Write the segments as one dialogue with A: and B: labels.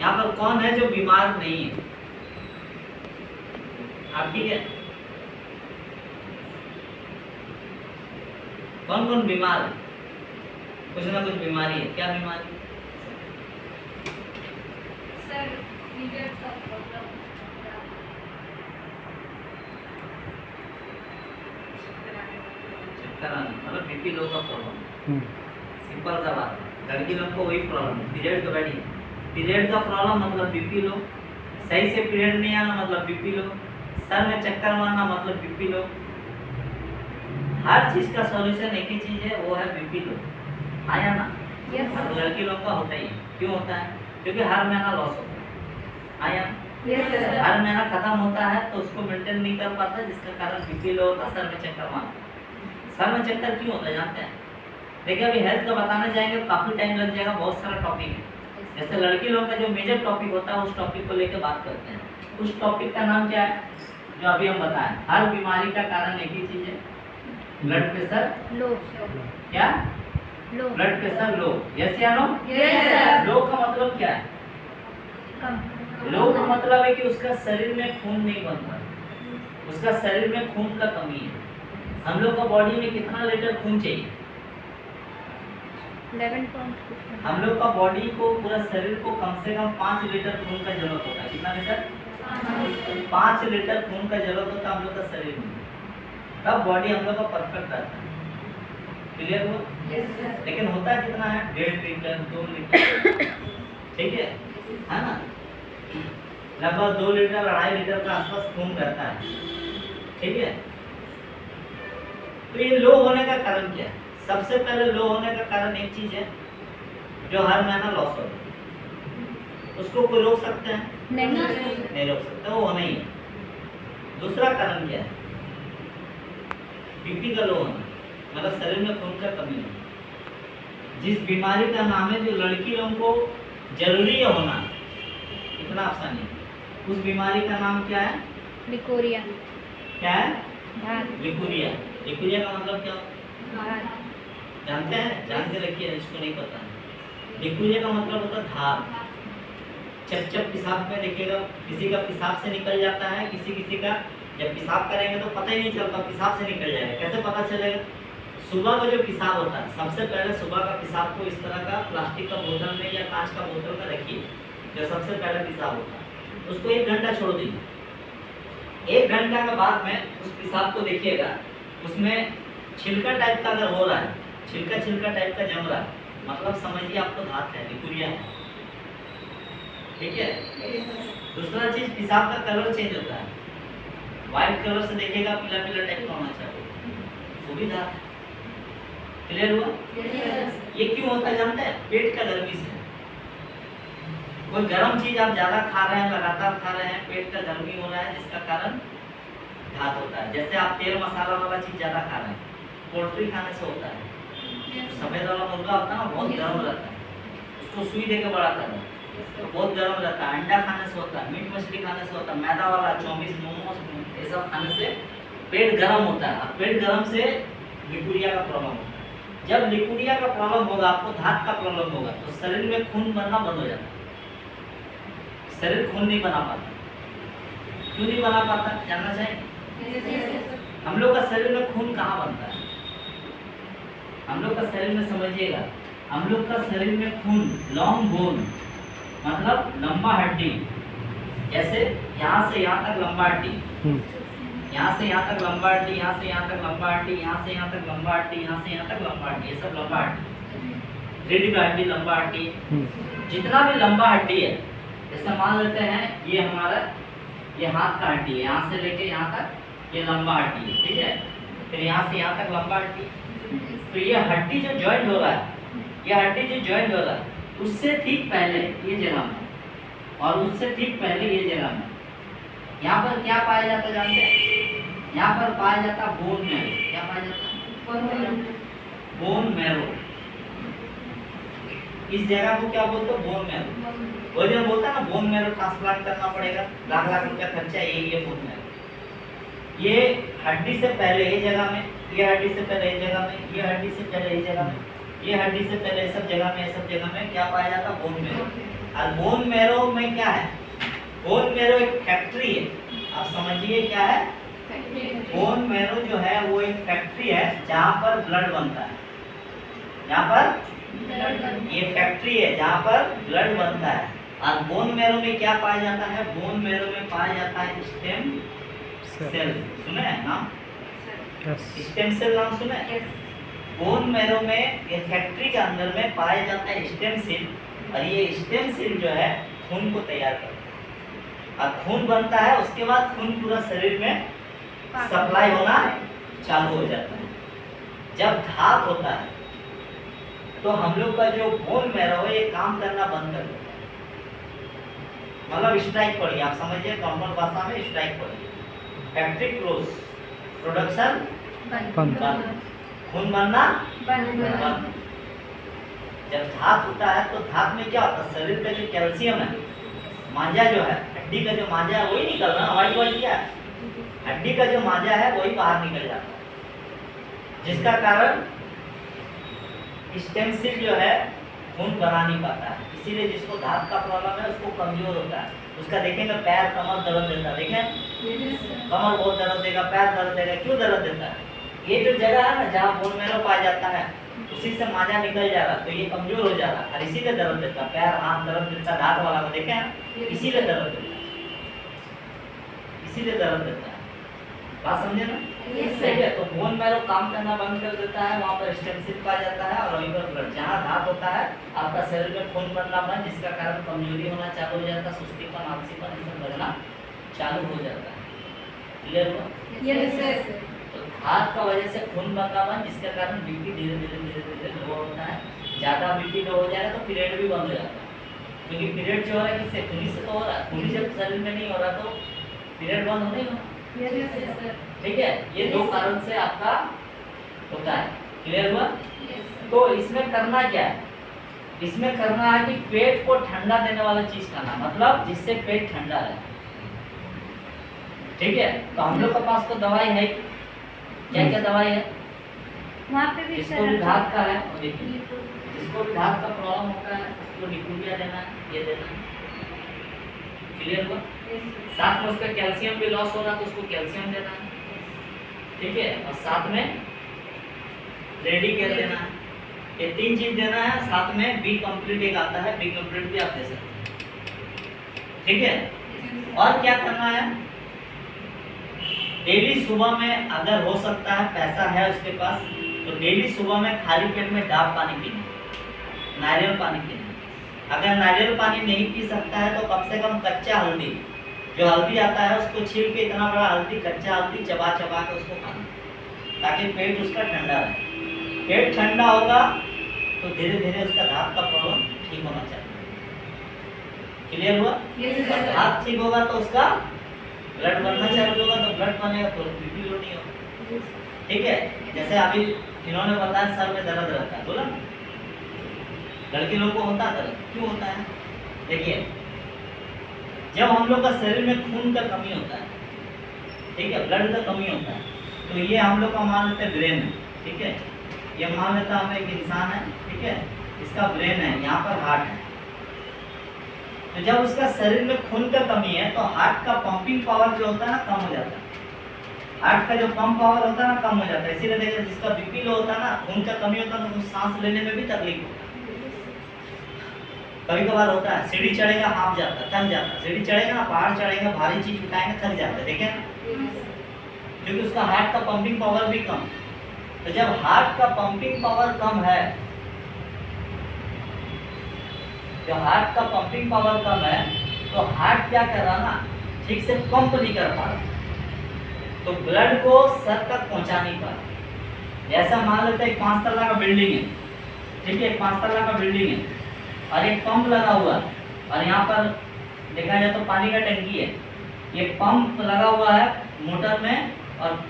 A: यहाँ पर कौन है जो बीमार नहीं है? आप ठीक है? कौन कौन बीमार है? कुछ ना कुछ बीमारी है। क्या बीमारी?
B: सर पीरियड्स का प्रॉब्लम,
A: चक्कर आना, मतलब बीपी लो का प्रॉब्लम। सिंपल सा बात है, लड़की लोग को वही प्रॉब्लम, पीरियड तो बैठी, पीरियड का प्रॉब्लम मतलब बीपी लो, सही से पीरियड नहीं आना मतलब बीपी लो, सर में चक्कर मारना मतलब बीपी लो। हर चीज का सॉल्यूशन एक ही चीज है, वो है बीपी लो। आया ना?
B: Yes,
A: हर लड़की लोग का होता ही है। क्यों होता है? क्योंकि हर महीना लॉस होता है। आया?
B: yes, sir.
A: हर महीना खत्म होता है तो उसको मेंटेन नहीं कर पाता, जिसका कारण बीपी लो होता है, सर में चक्कर मारता। सर में चक्कर क्यों होता है जानते हैं? देखिए अभी हेल्थ का बताने जाएंगे तो काफी टाइम लग जाएगा, बहुत सारा टॉपिक है। जैसे लड़की लोग का जो मेजर टॉपिक होता है उस टॉपिक को लेकर बात करते हैं। उस टॉपिक का नाम क्या है जो अभी हम बताएं? हर बीमारी का कारण एक ही चीज है, ब्लड प्रेशर
B: लो,
A: क्या?
B: लो,
A: ब्लड प्रेशर लो। यस या नो?
B: yes, sir.
A: लो का मतलब क्या है?
B: कम,
A: लो का मतलब है कि उसका शरीर में खून नहीं बनता, उसका शरीर में खून का कमी है। हम लोग का बॉडी में कितना लीटर खून चाहिए?
B: 11.2.
A: हम लोग का बॉडी को, पूरा शरीर को कम से कम 5 लीटर खून का जरूरत होता है। कितना लीटर? 5 लीटर खून का जरूरत होता है हम लोग का शरीर में, तब बॉडी हम लोग का परफेक्ट रहता है। क्लियर हुआ?
B: Yes, sir.
A: लेकिन होता कितना है? 1.5 लीटर 2 लीटर, ठीक है ना? लगभग 2 लीटर 2.5 लीटर के आसपास खून रहता है, ठीक है? तो ये लो होने का कारण क्या है? सबसे पहले लो होने का कारण एक चीज है जो हर महीना लॉस होता है, उसको कोई रोक सकते हैं? नहीं रोक सकते, वो होना ही है। दूसरा कारण क्या है? बीपी का लो होना, मतलब शरीर में खून का कमी है। जिस बीमारी का नाम है जो लड़की लोगों को जरूरी है होना, इतना आसान है, उस बीमारी का नाम क्या है?
B: लिकोरिया,
A: क्या है?
B: भात,
A: लिकुरिया। लिकुरिया का मतलब क्या?
B: भात,
A: जानते हैं? जान के रखिए, इसको नहीं पता है। लिकुरिया का मतलब होता है धार। चप पेशाब में देखिएगा, किसी का पेशाब से निकल जाता है, किसी का जब पेशाब करेंगे तो पता ही नहीं चलता, पेशाब से निकल जाएगा। कैसे पता चलेगा? सुबह का जो पेशाब होता है, सबसे पहले सुबह का पेशाब को इस तरह का प्लास्टिक का बोतल में या कांच का बोतल में रखिए, जो सबसे पहले पेशाब होता है, उसको 1 घंटा छोड़ दीजिए। 1 घंटा के बाद में उस पेशाब को देखिएगा, उसमें छिलका टाइप का अगर हो रहा है, छिलका टाइप का जम रहा है, मतलब समझिए आपको धात है, लिकुरिया है, ठीक है? दूसरा चीज, पेशाब का कलर चेंज होता है, व्हाइट कलर से देखिएगा पीला पीला टाइप का होना चाहिए, वो भी धात है। क्लियर हुआ? ये क्यों होता है जानते हैं? पेट का गर्मी से। कोई गर्म चीज आप ज्यादा खा रहे हैं, लगातार खा रहे हैं, पेट का गर्मी हो रहा है, जिसका कारण घात होता है। जैसे आप तेल मसाला वाला चीज ज्यादा खा रहे हैं, पोल्ट्री खाने से होता है। सफेद वाला मुर्गा होता है ना, बहुत गर्म रहता है, उसको सुई देके बड़ा करना तो बहुत गर्म रहता है। अंडा खाने से होता है, मीट मछली खाने से होता है, मैदा वाला चौमिस मोमोस ये सब खाने से पेट गर्म होता है। अब पेट गर्म से लिकुरिया का प्रॉब्लम होता है। जब लिकुरिया का प्रॉब्लम होगा, आपको धात का प्रॉब्लम होगा, तो शरीर में खून बनना बंद हो जाता है, शरीर खून नहीं बना पाता। क्यों नहीं बना पाता जानना चाहिए? हम लोग का शरीर में खून कहाँ बनता है? हम लोग का शरीर में समझिएगा, हम लोग का शरीर में खून लॉन्ग बोन, मतलब लंबा हड्डी, जैसे यहाँ से यहाँ तक लंबा हड्डी, यहाँ से यहाँ तक लंबा हड्डी, यहाँ से यहाँ तक लंबा हड्डी, यहाँ से यहाँ तक लंबा हड्डी, यहाँ से यहाँ तक लंबा हड्डी, ये सब लंबा हड्डी, रीढ़ का हड्डी लंबा हड्डी, जितना भी लंबा हड्डी है, जैसे मान लेते हैं ये हमारा ये हाथ का हड्डी है, यहाँ से लेके यहाँ तक ये लंबा हड्डी है, ठीक है? फिर यहाँ से यहाँ तक लंबा हड्डी, तो ये हड्डी जो ज्वाइंट हो रहा है, ये हड्डी जो ज्वाइंट हो रहा है, उससे ठीक पहले ये जगह में और उससे ठीक पहले ये जगह में, यहाँ पर क्या पाया जाता है जानते हैं? यहाँ पर पाया जाता बोन मैरो। क्या पाया जाता? Bone marrow. इस जगह को क्या बोलते हैं? Bone marrow. वो जो बोलता है ना बोन मैरो ट्रांसप्लांट करना पड़ेगा, लाख लाख रुपया खर्चा, ये बोन मैरो। ये हड्डी से पहले ये जगह में, ये हड्डी से पहले ये जगह में, ये हड्डी से पहले ये जगह में, ये हड्डी से पहले सब जगह में, सब जगह में क्या पाया जाता? Bone marrow. और बोन मैरो में क्या है? बोन मैरो एक फैक्ट्री है। आप समझिए क्या है? बोन मैरो जो है वो एक फैक्ट्री है जहाँ पर ब्लड बनता है। जहाँ पर ये फैक्ट्री है जहाँ पर ब्लड बनता है। और बोन मैरो में क्या पाया जाता है? बोन मैरो में पाया जाता है स्टेम सेल। सुने हैं नाम? स्टेम सेल नाम सुने? बोन मैरो में ये फैक्ट्री के अंदर में पाया जाता है स्टेम सेल। और ये स्टेम सेल जो है खून को तैयार करता है। और खून बनता है, उसके बाद खून पूरा शरीर में सप्लाई होना चालू हो जाता है। जब धात होता है तो हम लोग का जो बोन मैरो है ये काम करना बंद कर देता है। मतलब स्ट्राइक पड़ गया। आप समझिए, कॉमन भाषा में स्ट्राइक पड़ गया। फैक्ट्री क्लोज, प्रोडक्शन बंद, खून बनना बंद। जब धात होता है तो धात में क्या होता है? शरीर का जो कैल्शियम है, मांझा जो है, हड्डी का जो मांझा है वही निकल रहा है। व्हाइट व्हाइट क्या है? हड्डी का जो मांझा है वही बाहर निकल जाता है, जिसका कारण स्टेम सेल जो है खून बना नहीं पाता है। इसीलिए जिसको धात का प्रॉब्लम है उसको कमजोर होता है। उसका देखेंगे पैर कमर दर्द देता है। देखें कमर बहुत दर्द देगा, पैर दर्द देगा। क्यों दर्द देता है? ये जो जगह है ना जहाँ बोन मैरो पाया जाता है उसी से मांझा निकल जा रहा, तो ये कमजोर हो जा रहा और इसीलिए दर्द देता है। पैर हाथ दर्द देता है, धात वाला को देखें, इसीलिए दर्द देता है, इसीलिए दर्द देता है। बात समझे ना? सही है। तो बोन मैरो काम करना बंद कर देता है, वहाँ पर स्टेम सेल पाया जाता है और वहीं पर ब्लड। जहाँ धात होता है आपका शरीर में खून बनना बंद, जिसका कारण कमजोरी होना चालू हो जाता है, सुस्तीपन, आलसीपन ये सब लगना चालू हो जाता है। क्लियर हुआ? तो धात का वजह से खून बनना बंद, जिसके कारण बीपी धीरे धीरे धीरे धीरे लो होता है। ज़्यादा बीपी लो हो जाएगा तो पीरियड भी बंद हो जाता है, क्योंकि पीरियड जो हो रहा है किससे? खूनी से तो हो रहा है। खूनी जब शरीर में नहीं हो रहा तो पीरियड बंद होने होगा। ठीक है, ये दो कारण से आपका होता है। क्लियर हुआ? तो इसमें करना क्या है? इसमें करना है कि पेट को ठंडा देने वाला चीज खाना, मतलब जिससे पेट ठंडा रहे। ठीक है, तो हम लोग के पास तो दवाई है। क्या क्या दवाई है?
B: वहाँ पे भी
A: जिसको भी धात का है, और देखिए जिसको भी धात का प्रॉब्लम होता है उसको लिक्विडिया देना है, ये देना है। क्लियर हुआ? साथ में उसका कैल्शियम भी लॉस हो रहा है तो उसको कैल्शियम देना है। ठीक है, और साथ में रेडी केयर देना है। ये तीन चीज देना है। साथ में बी कंप्लीट एक आता है, बी कंप्लीट भी आप दे सकते हैं। ठीक है, और क्या करना है? डेली सुबह में अगर हो सकता है, पैसा है उसके पास, तो डेली सुबह में खाली पेट में डाब पानी पीना, नारियल पानी पीना। अगर नारियल पानी नहीं पी सकता है तो कम से कम कच्चा हल्दी, जो हल्दी आता है उसको छील के, इतना बड़ा हल्दी, कच्चा हल्दी चबा चबा के उसको खाना, ताकि पेट उसका ठंडा रहे। पेट ठंडा होगा तो धीरे धीरे उसका धात का प्रॉब्लम ठीक होना चाहिए। क्लियर हुआ? धात ठीक होगा तो उसका ब्लड बनना चालू होगा, तो ब्लड बनेगा तो बीपी लो नहीं होगा। ठीक है, जैसे अभी इन्होंने बताया सर में दर्द रहता है, बोला लड़के लोग को होता है दर्द। क्यों होता है? देखिए, जब हम लोग का शरीर में खून का कमी होता है, ठीक है, ब्लड का कमी होता है, तो ये हम लोग का मान लेते हैं ब्रेन है। ठीक है, ये मान लेता हम एक इंसान है, ठीक है, इसका ब्रेन है, यहाँ पर हार्ट है। तो जब उसका शरीर में खून का कमी है तो हार्ट का पंपिंग पावर जो होता है ना कम हो जाता है। हार्ट का जो पंप पावर होता है ना कम हो जाता है। इसीलिए देखिए जिसका बीपी लो होता है ना, खून का कमी होता है तो सांस लेने में भी तकलीफ होता है। कभी कभार होता है, सीढ़ी चढ़ेगा हाफ जाता है, थक जाता है। सीढ़ी चढ़ेगा ना, पहाड़ चढ़ेगा, भारी चीज उठाएंगे, थक जाता है। देखें, क्योंकि उसका हार्ट का पंपिंग पावर भी कम। तो जब हार्ट का पंपिंग पावर कम है, जब हार्ट का पंपिंग पावर कम है तो हार्ट क्या कर रहा ना, ठीक से पंप नहीं कर पा रहा, तो ब्लड को सर तक पहुंचा नहीं पा रहा। जैसा मान लेते हैं 5 तल्ला का बिल्डिंग है, ठीक है, 5 तल्ला का बिल्डिंग है और एक पंप लगा हुआ है, और यहाँ पर देखा जाए तो पानी का टंकी है। ये पंप लगा हुआ है मोटर में और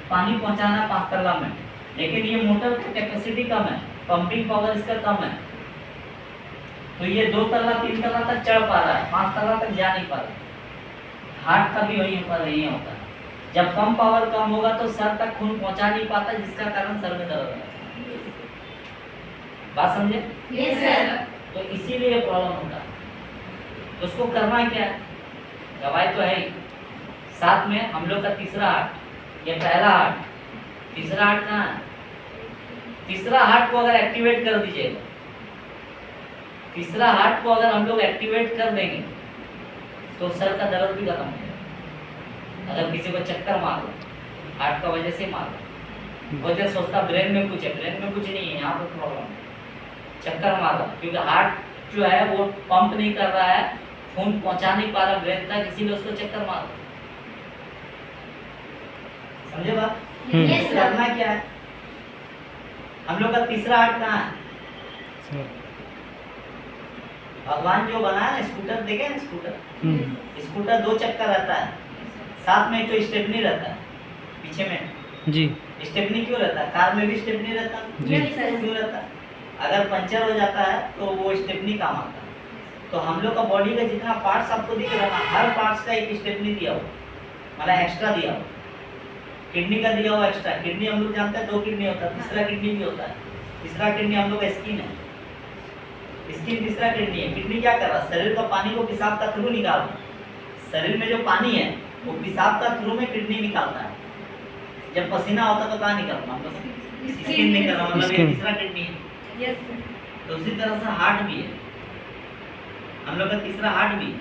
A: पानी पहुंचाना है 5 तल्ला में, लेकिन ये मोटर की कैपेसिटी कम है, पंपिंग पावर इसका कम है, तो ये 2 तल्ला 3 तल्ला तक चढ़ पा रहा है, 5 तल्ला तक जा नहीं पा रहा। हार्ट का भी वही पर नहीं होता है। जब पंप पावर कम होगा तो सर तक खून पहुंचा नहीं पाता, जिसका कारण सर में दर्द है। बात समझे?
B: Yes sir.
A: तो इसीलिए प्रॉब्लम होता है। तो उसको करना क्या है, दवाई तो है ही, साथ में हम लोग का तीसरा हार्ट, ये पहला हार्ट, तीसरा हार्ट कहाँ है, तीसरा हार्ट को अगर एक्टिवेट कर दीजिएगा, तीसरा हार्ट को अगर हम लोग एक्टिवेट कर देंगे तो सर का दर्द भी खत्म हो जाएगा। अगर किसी को चक्कर मार लो, हार्ट का वजह से मार लो, वो जो सोचता ब्रेन में कुछ है, ब्रेन में कुछ नहीं है, यहाँ पर प्रॉब्लम है, चक्कर मार रहा, क्योंकि हार्ट जो है वो पंप नहीं कर रहा है, खून पहुंचा नहीं पा रहा ब्रेन तक, इसीलिए उसको चक्कर मार रहा। समझे बात?
B: Yes, sir.
A: करना क्या है, हम लोग का तीसरा हार्ट कहाँ है, भगवान जो बनाया ना स्कूटर, देखे ना स्कूटर, स्कूटर 2 चक्का रहता है, साथ में तो स्टेपनी रहता है, पीछे में
C: जी
A: स्टेपनी क्यों रहता है, कार में भी स्टेपनी रहता है,
C: जी।
A: क्यों रहता है, अगर पंचर हो जाता है तो वो स्टेपनी काम आता है। तो हम लोग का बॉडी का जितना पार्ट्स आपको दिख रहा है, हर पार्ट्स का एक स्टेपनी दिया हो, मतलब एक्स्ट्रा दिया हो, किडनी का दिया हो एक्स्ट्रा, किडनी हम लोग जानते हैं 2 किडनी होता है, तीसरा किडनी भी होता है, तीसरा किडनी हम लोग का स्किन है, स्किन तीसरा किडनी है। किडनी क्या कर रहा है, शरीर का पानी को पेशाब का थ्रू निकाल रहा है, शरीर में जो पानी है वो पेशाब का थ्रू में किडनी निकालता है, जब पसीना होता है तो कहाँ निकलता है, स्किन निकल रहा, मतलब ये तीसरा किडनी है।
B: Yes, sir.
A: तो उसी तरह से हार्ट भी है, हम लोग का तीसरा हार्ट भी है,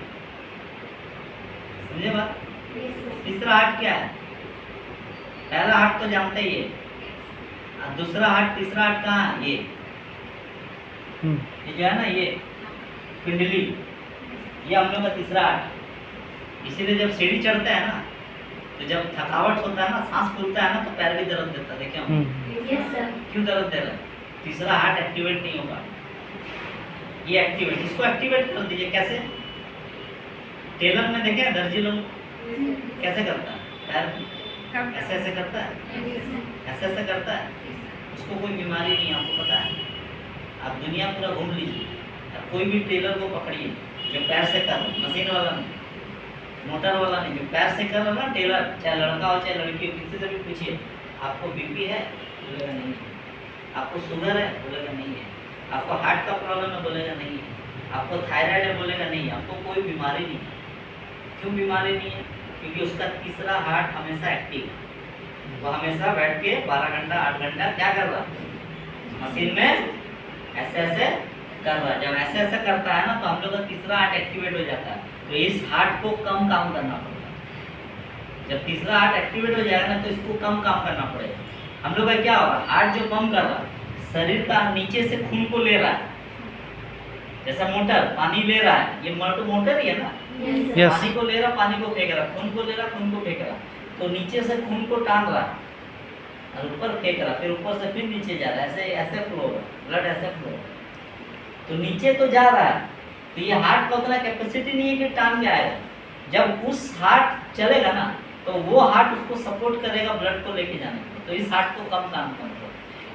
A: समझे बात?
B: Yes, sir.
A: तीसरा हार्ट क्या है, पहला हार्ट तो जानते ही है, और दूसरा हार्ट, तीसरा हार्ट कहाँ है, ये जो है ना, ये पिंडली, ये हम लोग का तीसरा हार्ट। इसीलिए जब सीढ़ी चढ़ते हैं ना, तो जब थकावट होता है ना, सांस फूलता है ना, तो पैर भी दर्द देता है, देखिए हम
B: Yes, sir.
A: क्यों दर्द दे रहा है, तीसरा हार्ट एक्टिवेट नहीं होगा, ये एक्टिवेट, इसको एक्टिवेट कर दीजिए। कैसे, टेलर में देखे दर्जी लोग कैसे करता है, पैर ऐसे ऐसे करता है,
B: Yes, sir.
A: ऐसे ऐसे करता है, उसको कोई बीमारी नहीं है, आपको पता है। आप दुनिया पूरा घूम लीजिए, आप कोई भी टेलर को पकड़िए जो पैर से कर रहा, मशीन वाला नहीं, मोटर वाला नहीं, जो पैर से कर रहा ना टेलर, चाहे लड़का हो चाहे लड़की हो, किसी से भी पूछिए आपको बीपी है, बोलेगा नहीं है, आपको शुगर है, बोलेगा नहीं है, आपको हार्ट का प्रॉब्लम है, बोलेगा नहीं है, आपको थायराइड है, बोलेगा नहीं है, आपको कोई बीमारी नहीं है। क्यों बीमारी नहीं है, क्योंकि उसका तीसरा हार्ट हमेशा एक्टिव है, वो हमेशा बैठ के 12 घंटा 8 घंटा क्या कर रहा है, मशीन में ऐसे ऐसे कर रहा है। जब ऐसे ऐसे करता है ना, तो हम लोग का तीसरा हार्ट एक्टिवेट हो जाता है, तो इस हार्ट को कम काम करना पड़ता है। जब तीसरा हार्ट एक्टिवेट हो जाएगा ना, तो इसको कम काम करना पड़ेगा। हम लोग का क्या होगा, हार्ट जो पंप कर रहा है, शरीर का नीचे से खून को ले रहा है, जैसा मोटर पानी ले रहा है, ये मोटर ही है ना,
B: Yes, sir.
C: Yes.
A: पानी को ले रहा, पानी को फेंक रहा, खून को ले रहा, खून को फेंक रहा, तो नीचे से खून को टान रहा और ऊपर फेंक रहा, फिर ऊपर से फिर नीचे जा रहा है, ऐसे ऐसे फ्लो हो रहा, ब्लड ऐसे फ्लो हो रहा, तो नीचे तो जा रहा है, तो ये हार्ट का उतना कैपेसिटी नहीं है कि टान के आएगा। जब उस हार्ट चलेगा ना, तो वो हार्ट उसको सपोर्ट करेगा ब्लड को लेके जाने को, तो इस हार्ट को कम काम करता है।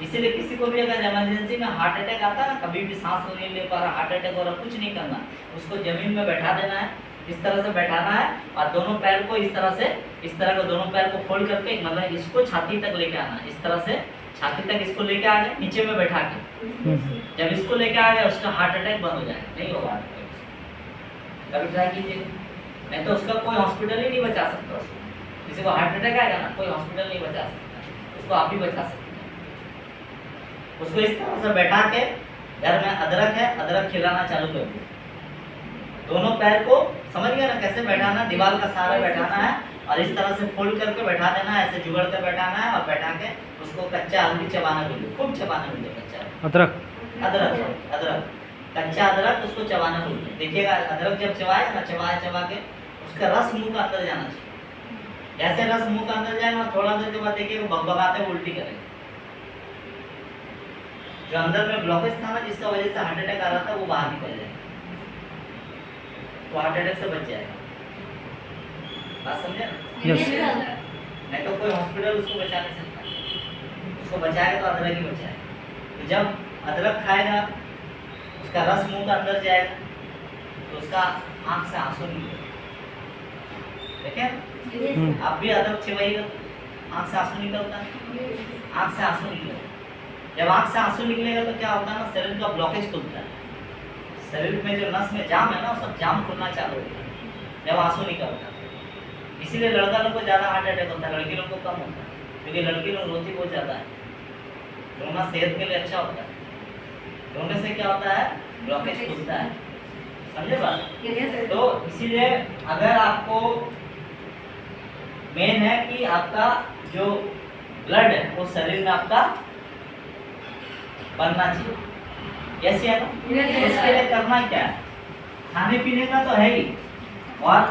A: इसीलिए किसी को भी अगर इमरजेंसी में हार्ट अटैक आता है ना, कभी भी सांस नहीं ले पा रहा, हार्ट अटैक हो रहा, कुछ नहीं करना, उसको जमीन में बैठा देना है, इस तरह से बैठाना है, और दोनों पैर को इस तरह से, इस तरह को दोनों पैर को फोल्ड करके, मतलब इसको छाती तक लेके आना, इस तरह से छाती तक इसको लेके आ गए, नीचे में बैठा के, जब इसको लेके आ गए उसका हार्ट अटैक बंद हो जाएगा, नहीं होगा हार्ट अटैक। कभी ट्राई कीजिए, नहीं तो उसका कोई हॉस्पिटल ही नहीं बचा सकता उसको। किसी को हार्ट अटैक आएगा ना, कोई हॉस्पिटल नहीं बचा सकता उसको, आप ही बचा सकते हैं। उसको इस तरह से बैठा के, घर में अदरक है, अदरक खिलाना चालू कर दिया, दोनों पैर को, समझ गया ना कैसे बैठाना, दीवार का सहारा बैठाना है, और इस तरह से फोल्ड करके बैठा देना है, ऐसे जुगड़ कर बैठाना है, और बैठा के उसको कच्चा हल्दी चबाना बोलिए, खूब चबाना बोलिए, कच्चा
C: अदरक
A: अदरक, अदरक कच्चा अदरक उसको चबाना बोलिए। देखिएगा अदरक जब चबाएगा ना, चबा के उसका रस मुंह का अंदर जाना चाहिए, जैसे रस मुंह का अंदर जाएगा, थोड़ा देर के बाद देखिएगा बकबकाते उल्टी करेगा। जो अंदर में ब्लॉकेज था ना, जिसका वजह से हार्ट अटैक आ रहा था, वो बाहर निकल जाएगा, तो हार्ट अटैक से बच जाएगा। बात समझे ना?
C: Yes.
A: नहीं तो कोई हॉस्पिटल उसको बचा नहीं सकता, उसको बचाएगा तो अदरक ही बचाएगा। तो जब अदरक खाएगा, उसका रस मुंह का अंदर जाएगा, तो उसका आंख से आंसू निकलेगा। देखें, आप भी अदरक चबाइएगा, आंख से आंसू निकलता है, आंख से आंसू निकलेगा। जब आंख से आंसू निकलेगा तो क्या होता है ना, शरीर का ब्लॉकेज खुलता है, शरीर में जो नस में जाम है ना, वो सब जाम खुलना चालू होता है जब आंसू निकलता है। इसीलिए लड़का लोग को ज़्यादा हार्ट अटैक होता है, लड़की लोग को कम होता है, क्योंकि लड़की लोग रोती बहुत ज़्यादा है। रोना सेहत के लिए अच्छा होता है। रोने से क्या होता है, ब्लॉकेज खुलता है, समझे बात।
B: Yes, sir.
A: तो इसीलिए अगर आपको मेन है कि आपका जो ब्लड है वो शरीर में आपका बनना चाहिए, यस या नो।
B: Yes,
A: इसके लिए करना क्या है, खाने पीने का तो है ही, और